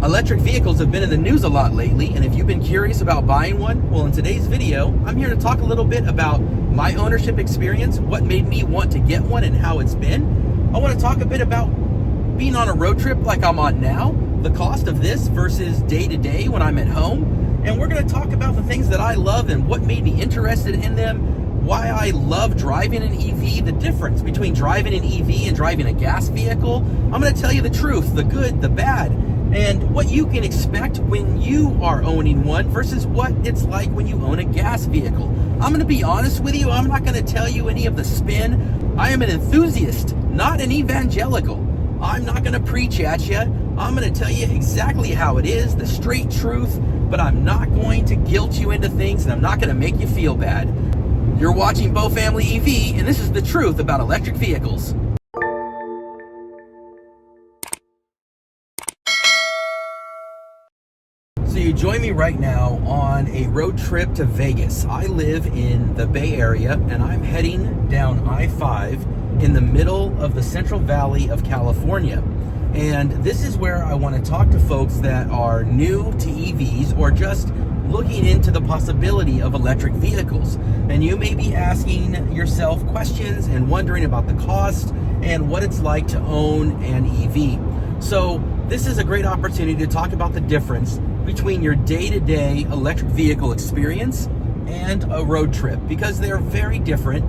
Electric vehicles have been in the news a lot lately, and if you've been curious about buying one, well, in today's video, I'm here to talk a little bit about my ownership experience, what made me want to get one and how it's been. I want to talk a bit about being on a road trip like I'm on now, the cost of this versus day-to-day when I'm at home, and we're going to talk about the things that I love and what made me interested in them, why I love driving an EV, the difference between driving an EV and driving a gas vehicle. I'm going to tell you the truth, the good, the bad, and what you can expect when you are owning one versus what it's like when you own a gas vehicle. I'm going to be honest with you. I'm not going to tell you any of the spin. I am an enthusiast, not an evangelical. I'm not going to preach at you. I'm going to tell you exactly how it is, the straight truth, but I'm not going to guilt you into things, and I'm not going to make you feel bad. You're watching Bo Family EV, and this is the truth about electric vehicles. So you join me right now on a road trip to Vegas. I live in the Bay Area, and I'm heading down I-5 in the middle of the Central Valley of California. And this is where I want to talk to folks that are new to EVs or just looking into the possibility of electric vehicles. And you may be asking yourself questions and wondering about the cost and what it's like to own an EV. So this is a great opportunity to talk about the difference between your day-to-day electric vehicle experience and a road trip, because they're very different,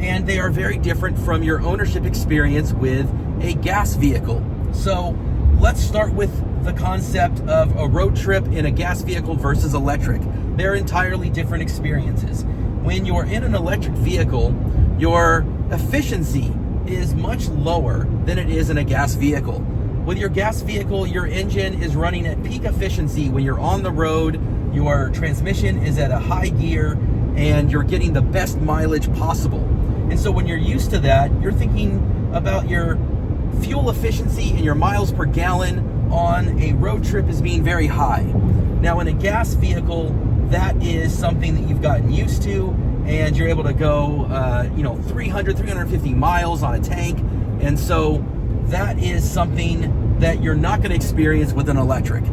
and they are very different from your ownership experience with a gas vehicle. So let's start with the concept of a road trip in a gas vehicle versus electric. They're entirely different experiences. When you're in an electric vehicle, your efficiency is much lower than it is in a gas vehicle. With your gas vehicle, your engine is running at peak efficiency when you're on the road, your transmission is at a high gear, and you're getting the best mileage possible. And so when you're used to that, you're thinking about your fuel efficiency and your miles per gallon on a road trip as being very high. Now in a gas vehicle, that is something that you've gotten used to, and you're able to go 300, 350 miles on a tank. And so that is something that you're not going to experience with an electric.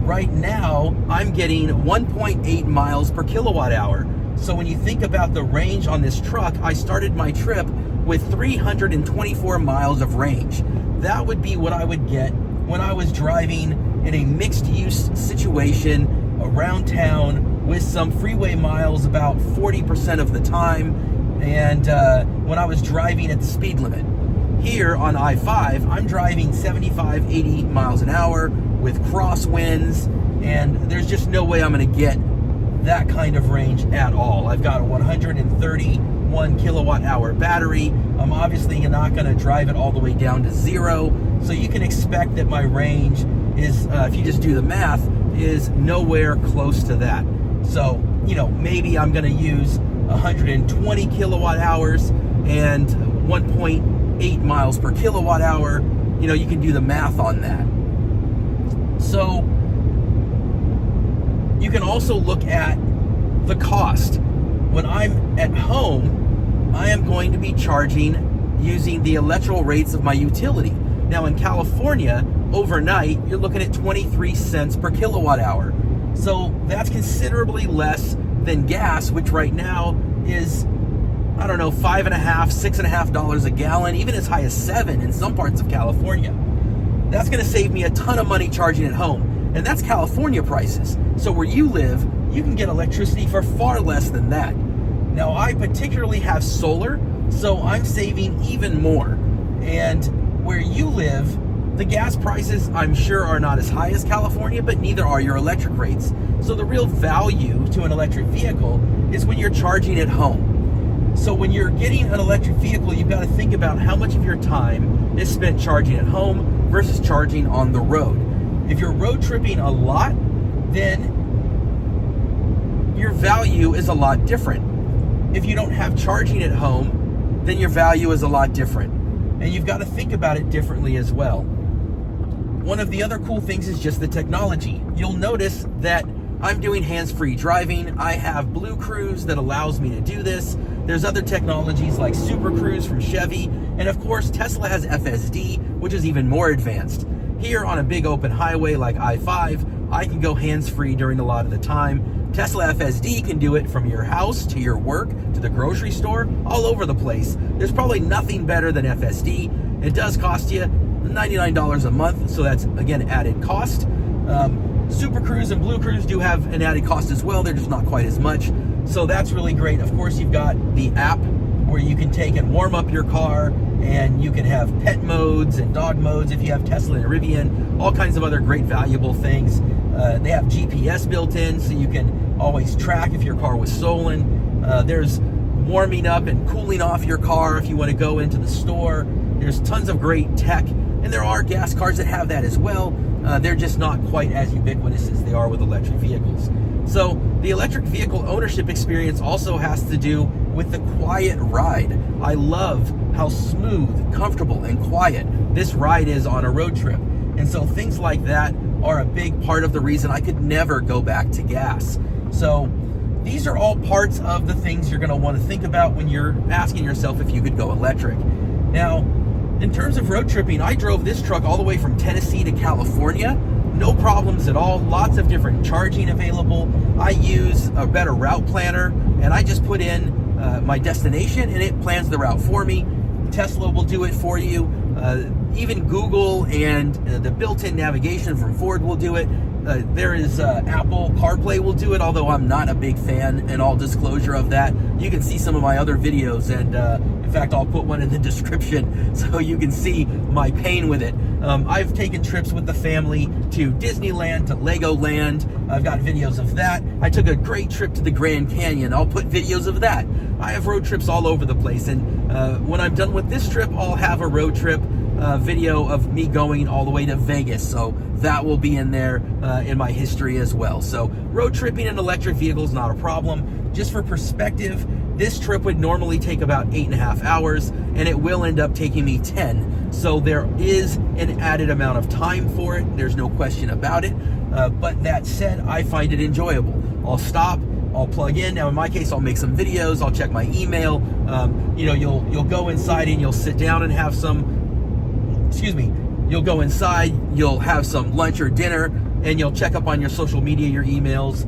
Right now, I'm getting 1.8 miles per kilowatt hour. So when you think about the range on this truck, I started my trip with 324 miles of range. That would be what I would get when I was driving in a mixed-use situation around town with some freeway miles about 40% of the time, and when I was driving at the speed limit. Here on I-5, I'm driving 75, 80 miles an hour with crosswinds, and there's just no way I'm going to get that kind of range at all. I've got a 131 kilowatt hour battery. I'm obviously not going to drive it all the way down to zero, so you can expect that my range is, if you just do the math, is nowhere close to that. So, maybe I'm going to use 120 kilowatt hours and 1.8 miles per kilowatt hour. You can do the math on that. So you can also look at the cost. When I'm at home, I am going to be charging using the electoral rates of my utility. Now in California, overnight, you're looking at 23 cents per kilowatt hour. So that's considerably less than gas, which right now is, $5.5, $6.50 a gallon, even as high as $7 in some parts of California. That's going to save me a ton of money charging at home, and that's California prices. So where you live, you can get electricity for far less than that. Now, I particularly have solar, so I'm saving even more. And where you live, the gas prices, I'm sure, are not as high as California, but neither are your electric rates. So the real value to an electric vehicle is when you're charging at home. So when you're getting an electric vehicle, you've got to think about how much of your time is spent charging at home versus charging on the road. If you're road tripping a lot, then your value is a lot different. If you don't have charging at home, then your value is a lot different. And you've got to think about it differently as well. One of the other cool things is just the technology. You'll notice that I'm doing hands-free driving. I have Blue Cruise that allows me to do this. There's other technologies like Super Cruise from Chevy. And of course, Tesla has FSD, which is even more advanced. here on a big open highway like I-5, I can go hands-free during a lot of the time. Tesla FSD can do it from your house to your work to the grocery store, all over the place. There's probably nothing better than FSD. It does cost you $99 a month, so that's, again, added cost. Super Cruise and Blue Cruise do have an added cost as well. They're just not quite as much. So that's really great. Of course, you've got the app where you can take and warm up your car, and you can have pet modes and dog modes if you have Tesla and Rivian, all kinds of other great valuable things. They have GPS built in, so you can always track if your car was stolen. There's warming up and cooling off your car if you want to go into the store. There's tons of great tech, and there are gas cars that have that as well. They're just not quite as ubiquitous as they are with electric vehicles. So the electric vehicle ownership experience also has to do with the quiet ride. I love how smooth, comfortable, and quiet this ride is on a road trip. And so things like that are a big part of the reason I could never go back to gas. So these are all parts of the things you're going to want to think about when you're asking yourself if you could go electric. Now, in terms of road tripping, I drove this truck all the way from Tennessee to California. No problems at all. Lots of different charging available. I use a better route planner, and I just put in my destination, and it plans the route for me. Tesla will do it for you. Even Google and the built-in navigation from Ford will do it. There is Apple CarPlay will do it, although I'm not a big fan, in all disclosure of that. You can see some of my other videos, and in fact, I'll put one in the description so you can see my pain with it. I've taken trips with the family to Disneyland, to Legoland. I've got videos of that. I took a great trip to the Grand Canyon. I'll put videos of that. I have road trips all over the place, and when I'm done with this trip, I'll have a road trip video of me going all the way to Vegas, so that will be in there in my history as well. So road tripping in electric vehicles, not a problem. Just for perspective, this trip would normally take about 8.5 hours, and it will end up taking me 10. So there is an added amount of time for it. There's no question about it. But that said, I find it enjoyable. I'll stop, I'll plug in. Now in my case, I'll make some videos, I'll check my email. You'll go inside and you'll sit down and have some, you'll go inside, you'll have some lunch or dinner, and you'll check up on your social media, your emails,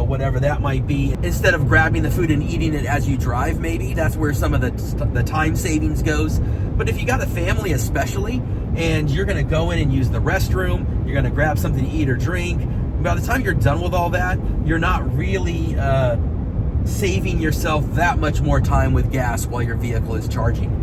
whatever that might be. Instead of grabbing the food and eating it as you drive, maybe that's where some of the time savings goes. But if you got a family especially, and you're going to go in and use the restroom, you're going to grab something to eat or drink, by the time you're done with all that, you're not really saving yourself that much more time with gas while your vehicle is charging.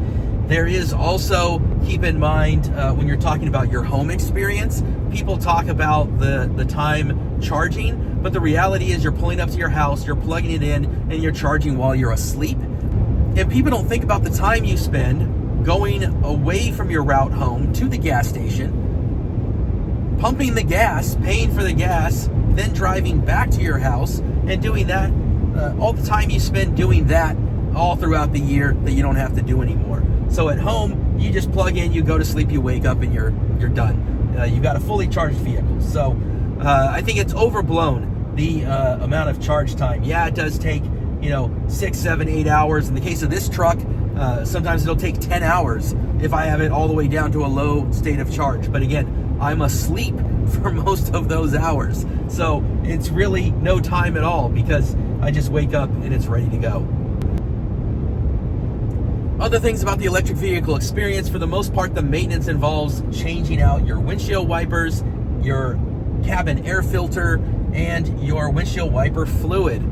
There is also, keep in mind, when you're talking about your home experience, people talk about the time charging, but the reality is you're pulling up to your house, you're plugging it in, and you're charging while you're asleep. And people don't think about the time you spend going away from your route home to the gas station, pumping the gas, paying for the gas, then driving back to your house and doing that, all the time you spend doing that all throughout the year that you don't have to do anymore. So at home, you just plug in, you go to sleep, you wake up, and you're done. You've got a fully charged vehicle. So I think it's overblown, the amount of charge time. Yeah, it does take 6, 7, 8 hours. In the case of this truck, sometimes it'll take 10 hours if I have it all the way down to a low state of charge. But again, I'm asleep for most of those hours. So it's really no time at all because I just wake up and it's ready to go. Other things about the electric vehicle experience, for the most part, the maintenance involves changing out your windshield wipers, your cabin air filter, and your windshield wiper fluid.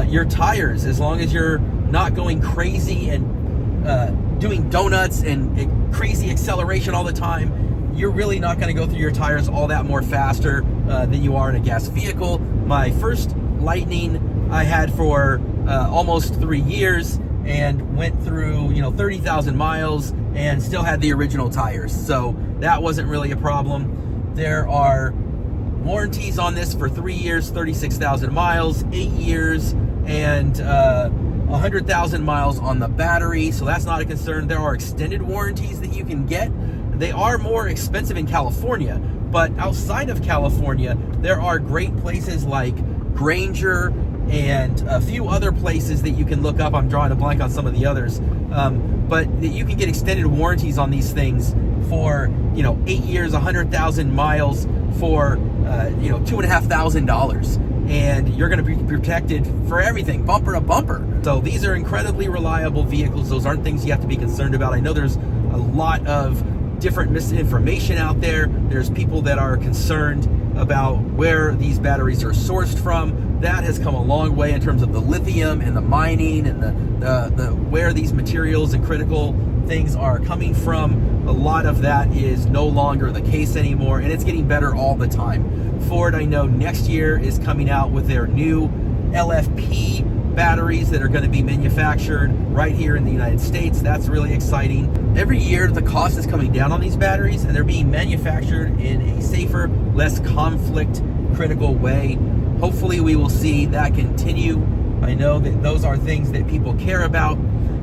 Your tires, as long as you're not going crazy and doing donuts and crazy acceleration all the time, you're really not going to go through your tires all that more faster than you are in a gas vehicle. My first Lightning I had for almost 3 years and went through 30,000 miles and still had the original tires, so that wasn't really a problem. There are warranties on this for 3 years, 36,000 miles, 8 years, and 100,000 miles on the battery, so that's not a concern. There are extended warranties that you can get. They are more expensive in California, but outside of California, there are great places like Granger and a few other places that you can look up. I'm drawing a blank on some of the others, but that you can get extended warranties on these things for 8 years, 100,000 miles for $2,500, and you're going to be protected for everything, bumper to bumper. So these are incredibly reliable vehicles. Those aren't things you have to be concerned about. I know there's a lot of different misinformation out there. There's people that are concerned about where these batteries are sourced from. That has come a long way in terms of the lithium and the mining and the where these materials and critical things are coming from. A lot of that is no longer the case anymore, and it's getting better all the time. Ford, I know next year, is coming out with their new LFP batteries that are going to be manufactured right here in the United States. That's really exciting. Every year the cost is coming down on these batteries, and they're being manufactured in a safer, less conflict critical way. Hopefully we will see that continue. I know that those are things that people care about.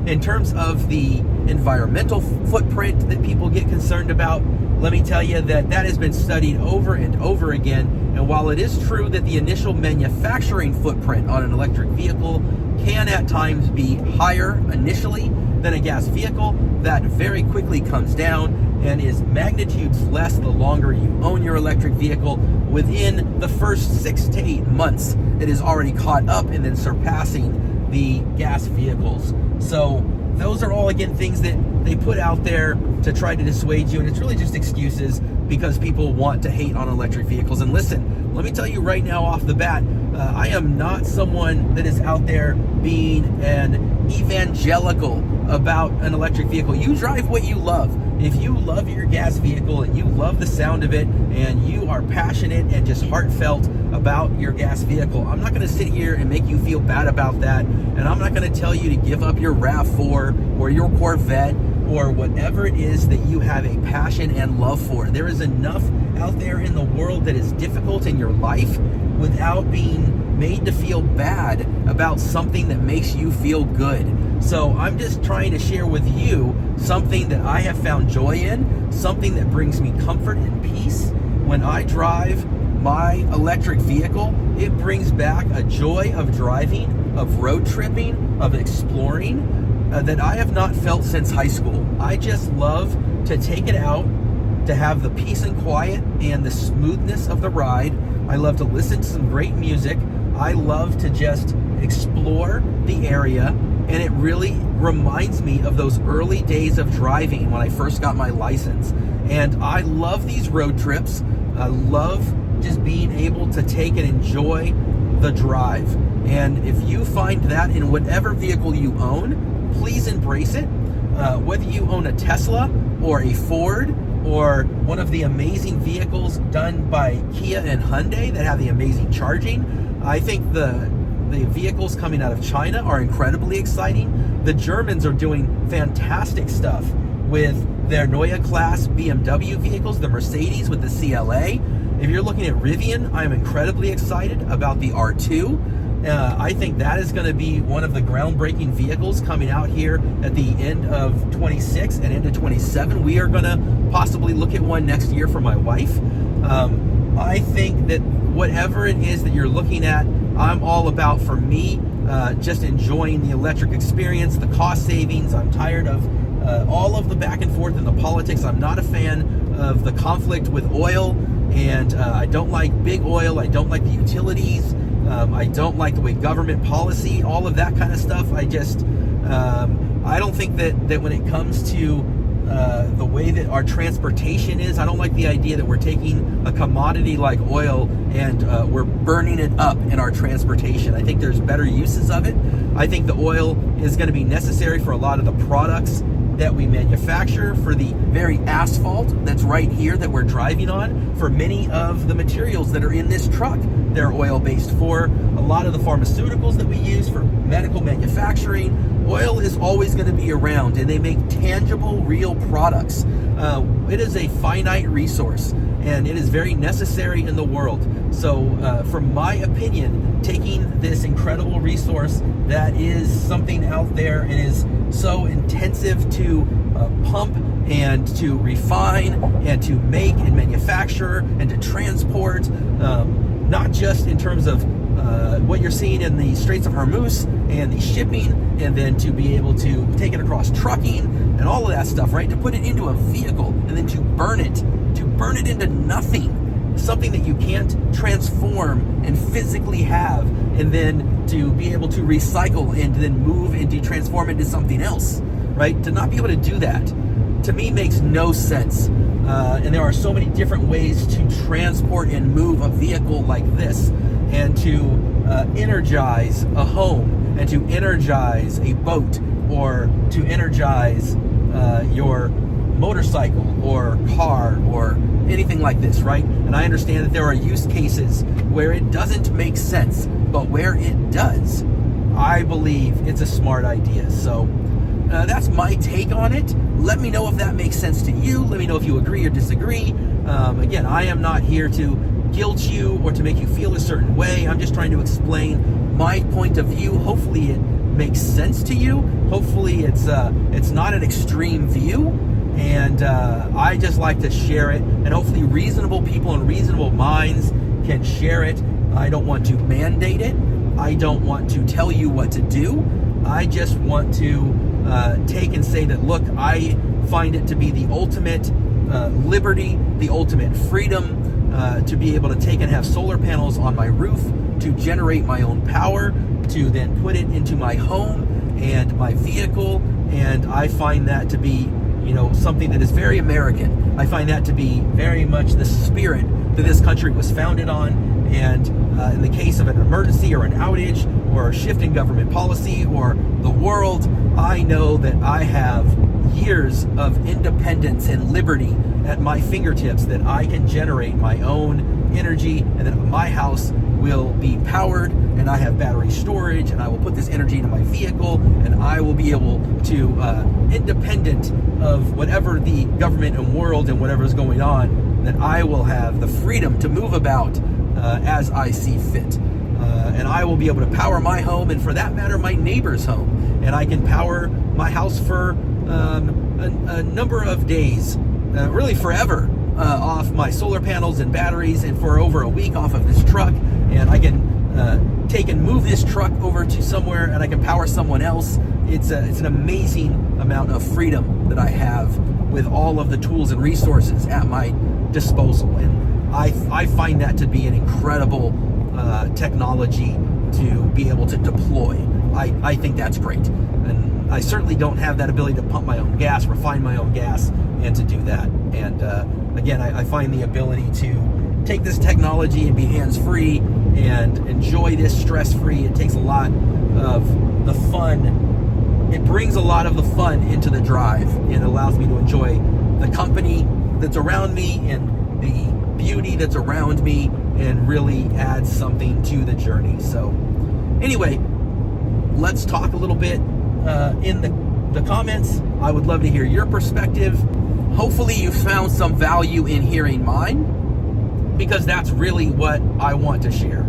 In terms of the environmental footprint that people get concerned about, let me tell you that has been studied over and over again. And while it is true that the initial manufacturing footprint on an electric vehicle can at times be higher initially than a gas vehicle, that very quickly comes down and is magnitudes less the longer you own your electric vehicle. Within the first 6 to 8 months, it is already caught up and then surpassing the gas vehicles. So those are all, again, things that they put out there to try to dissuade you, and it's really just excuses because people want to hate on electric vehicles. And listen, let me tell you right now off the bat, I am not someone that is out there being an evangelical about an electric vehicle. You drive what you love. If you love your gas vehicle and you love the sound of it and you are passionate and just heartfelt about your gas vehicle, I'm not going to sit here and make you feel bad about that, and I'm not going to tell you to give up your RAV4 or your Corvette or whatever it is that you have a passion and love for. There is enough out there in the world that is difficult in your life without being made to feel bad about something that makes you feel good. So I'm just trying to share with you something that I have found joy in, something that brings me comfort and peace. When I drive my electric vehicle, it brings back a joy of driving, of road tripping, of exploring that I have not felt since high school. I just love to take it out, to have the peace and quiet and the smoothness of the ride. I love to listen to some great music. I love to just explore the area, and it really reminds me of those early days of driving when I first got my license. And I love these road trips. I love just being able to take and enjoy the drive. And if you find that in whatever vehicle you own, please embrace it. Whether you own a Tesla or a Ford or one of the amazing vehicles done by Kia and Hyundai that have the amazing charging, I think the vehicles coming out of China are incredibly exciting. The Germans are doing fantastic stuff with their Neue Class BMW vehicles, the Mercedes with the CLA. If you're looking at Rivian, I'm incredibly excited about the R2. I think that is going to be one of the groundbreaking vehicles coming out here at the end of 26 and into 27. We are going to possibly look at one next year for my wife. I think that whatever it is that you're looking at, I'm all about, for me, just enjoying the electric experience, the cost savings. I'm tired of all of the back and forth in the politics. I'm not a fan of the conflict with oil, and I don't like big oil. I don't like the utilities. I don't like the way government policy, all of that kind of stuff. I don't think that when it comes to the way that our transportation is, I don't like the idea that we're taking a commodity like oil and we're burning it up in our transportation. I think there's better uses of it. I think the oil is going to be necessary for a lot of the products that we manufacture, for the very asphalt that's right here that we're driving on, for many of the materials that are in this truck. They're oil-based. For a lot of the pharmaceuticals that we use for medical manufacturing, oil is always going to be around, and they make tangible, real products. It is a finite resource, and it is very necessary in the world. So, from my opinion, taking this incredible resource that is something out there and is so intensive to pump and to refine and to make and manufacture and to transport, not just in terms of what you're seeing in the Straits of Hormuz and the shipping, and then to be able to take it across trucking and all of that stuff, right? To put it into a vehicle and then to burn it into nothing, something that you can't transform and physically have, and then to be able to recycle and then move and to transform into something else, right? To not be able to do that, to me, makes no sense. And there are so many different ways to transport and move a vehicle like this, and to energize a home, and to energize a boat, or to energize your motorcycle or car or anything like this, right? And I understand that there are use cases where it doesn't make sense, but where it does, I believe it's a smart idea. So that's my take on it. Let me know if that makes sense to you. Let me know if you agree or disagree. Again, I am not here to guilt you or to make you feel a certain way. I'm just trying to explain my point of view. Hopefully it makes sense to you. Hopefully it's not an extreme view, and I just like to share it, and hopefully reasonable people and reasonable minds can share it. I don't want to mandate it. I don't want to tell you what to do. I just want to take and say that, look, I find it to be the ultimate liberty, the ultimate freedom, to be able to take and have solar panels on my roof, to generate my own power, to then put it into my home and my vehicle. And I find that to be, something that is very American. I find that to be very much the spirit that this country was founded on. And in the case of an emergency or an outage or a shift in government policy or the world, I know that I have years of independence and liberty at my fingertips, that I can generate my own energy, and that my house will be powered, and I have battery storage, and I will put this energy into my vehicle, and I will be able to, independent of whatever the government and world and whatever is going on, that I will have the freedom to move about as I see fit. And I will be able to power my home, and for that matter, my neighbor's home. And I can power my house for a number of days, really forever, off my solar panels and batteries, and for over a week off of this truck. And I can take and move this truck over to somewhere, and I can power someone else. It's an amazing amount of freedom that I have with all of the tools and resources at my disposal. And I find that to be an incredible technology to be able to deploy. I think that's great. And I certainly don't have that ability to pump my own gas, refine my own gas, and to do that. And again, I find the ability to take this technology and be hands-free and enjoy this stress-free. It takes a lot of the fun. It brings a lot of the fun into the drive, and it allows me to enjoy the company that's around me and the beauty that's around me, and really adds something to the journey. So anyway, let's talk a little bit in the comments. I would love to hear your perspective. Hopefully you found some value in hearing mine, because that's really what I want to share.